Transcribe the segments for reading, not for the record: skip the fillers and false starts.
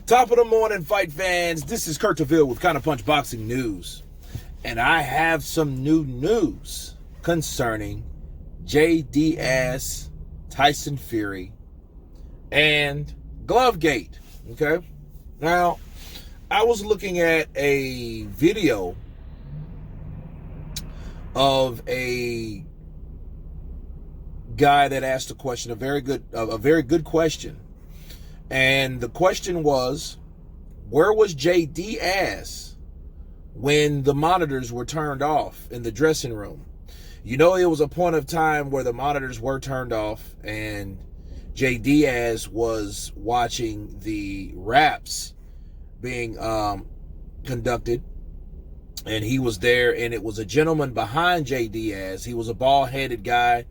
Top of the morning, fight fans. This is Kurt DeVille with Counter Punch Boxing News. And I have some new news concerning Deas, Tyson Fury, and Glovegate. Okay? Now, I was looking at a video of a guy that asked a question, a very good question. And the question was, where was Deas when the monitors were turned off in the dressing room? You know, it was a point of time where the monitors were turned off and Deas was watching the raps being conducted, and he was there, and it was a gentleman behind Deas. He was a bald-headed guy,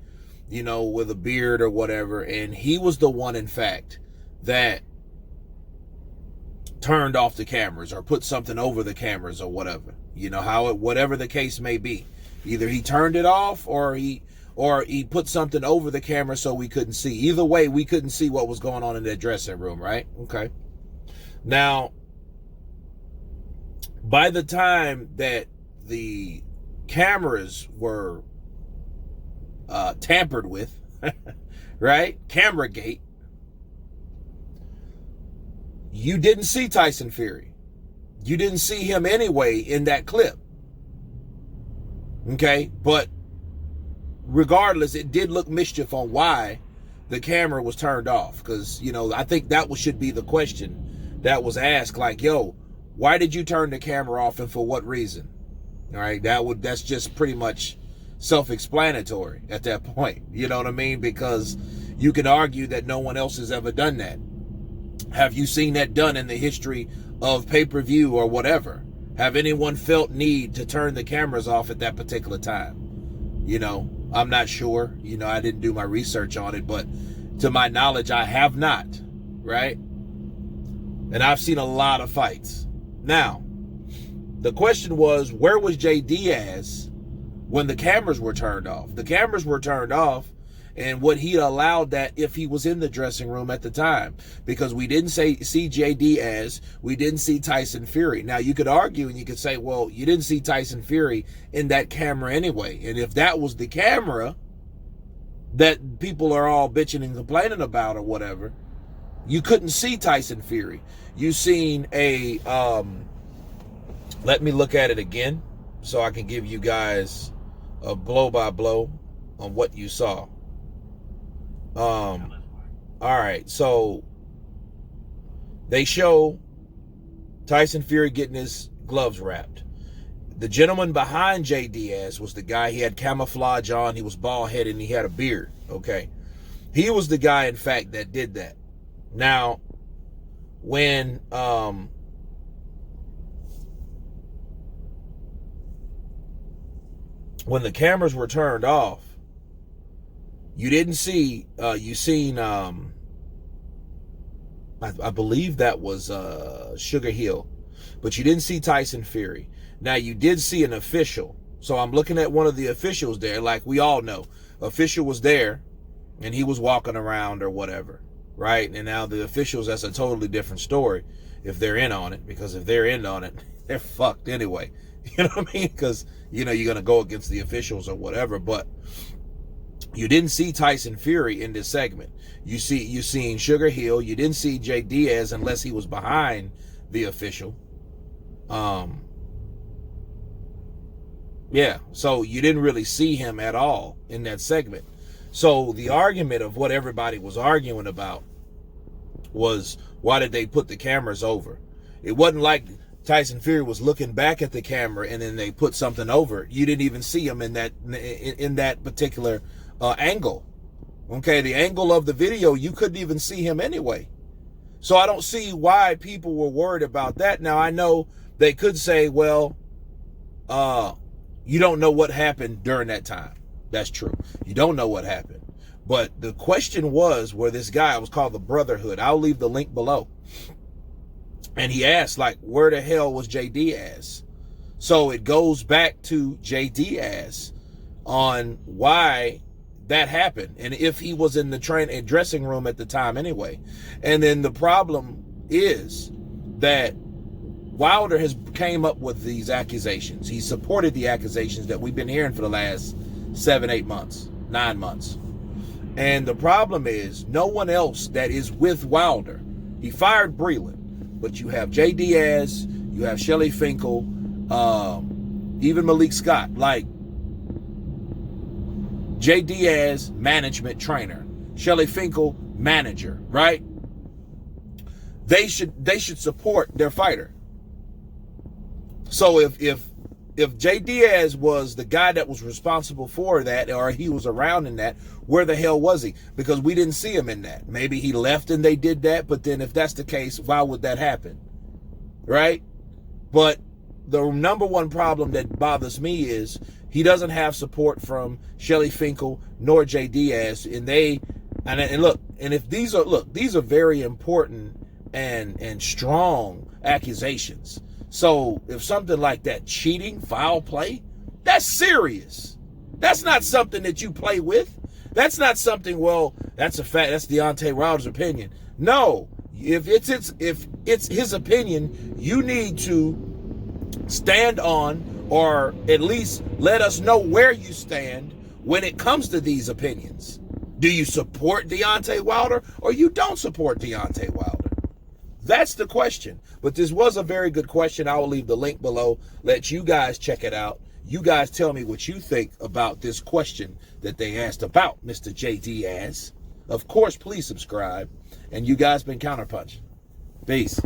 you know, with a beard or whatever, and he was the one, in fact, that turned off the cameras or put something over the cameras or whatever. You know, whatever the case may be. Either he turned it off or he put something over the camera so we couldn't see. Either way, we couldn't see what was going on in that dressing room, right? Okay. Now, by the time that the cameras were tampered with, right? Cameragate. You didn't see Tyson Fury. You didn't see him anyway in that clip. Okay? But regardless, it did look mischief on why the camera was turned off. Because, you know, I think that should be the question that was asked. Like, yo, why did you turn the camera off and for what reason? All right? That's just pretty much self-explanatory at that point. You know what I mean? Because you could argue that no one else has ever done that. Have you seen that done in the history of pay-per-view or whatever? Have anyone felt need to turn the cameras off at that particular time? You know, I'm not sure. You know, I didn't do my research on it, but to my knowledge, I have not, right? And I've seen a lot of fights. Now, the question was, where was Deas when the cameras were turned off? The cameras were turned off, and would he allowed that if he was in the dressing room at the time? Because we didn't see Deas, we didn't see Tyson Fury. Now, you could argue and you could say, well, you didn't see Tyson Fury in that camera anyway. And if that was the camera that people are all bitching and complaining about or whatever, you couldn't see Tyson Fury. You seen a, let me look at it again so I can give you guys a blow-by-blow on what you saw. All right, so they show Tyson Fury getting his gloves wrapped. The gentleman behind Deas was the guy. He had camouflage on. He was bald-headed and he had a beard. Okay, he was the guy, in fact, that did that. Now, when the cameras were turned off, you didn't see, you seen, I believe that was Sugar Hill, but you didn't see Tyson Fury. Now, you did see an official. So I'm looking at one of the officials there. Like we all know, official was there and he was walking around or whatever, right? And now the officials, that's a totally different story if they're in on it, because if they're in on it, they're fucked anyway. You know what I mean? Because, you know, you're going to go against the officials or whatever, but you didn't see Tyson Fury in this segment. You seen Sugar Hill. You didn't see Deas unless he was behind the official. Yeah, so you didn't really see him at all in that segment. So the argument of what everybody was arguing about was, why did they put the cameras over? It wasn't like Tyson Fury was looking back at the camera and then they put something over it. You didn't even see him in that particular angle. Okay, the angle of the video, you couldn't even see him anyway. So I don't see why people were worried about that. Now, I know they could say, well, you don't know what happened during that time. That's true. You don't know what happened. But the question was, where this guy was called the Brotherhood. I'll leave the link below. And he asked, like, where the hell was Deas? So it goes back to Deas on why that happened, and if he was in the dressing room at the time anyway. And then the problem is, that Wilder has came up with these accusations. He supported the accusations that we've been hearing for the last 7, 8 months, 9 months. And the problem is no one else that is with Wilder. He fired Breland, but you have Deas, you have Shelly Finkel, even Malik Scott, like Deas, management trainer, Shelly Finkel, manager, right? They should support their fighter. So if Deas was the guy that was responsible for that, or he was around in that, where the hell was he? Because we didn't see him in that. Maybe he left and they did that, but then if that's the case, why would that happen? Right? But the number one problem that bothers me is he doesn't have support from Shelly Finkel nor Deas, and if these are very important and strong accusations. So if something like that, cheating, foul play, that's serious. That's not something that you play with. That's not something, well, that's a fact, that's Deontay Wilder's opinion. No, if it's his opinion, you need to stand on, or at least let us know where you stand when it comes to these opinions. Do you support Deontay Wilder or you don't support Deontay Wilder? That's the question. But this was a very good question. I will leave the link below. Let you guys check it out. You guys tell me what you think about this question that they asked about Mr. Deas. Of course, please subscribe. And you guys been counterpunching. Peace.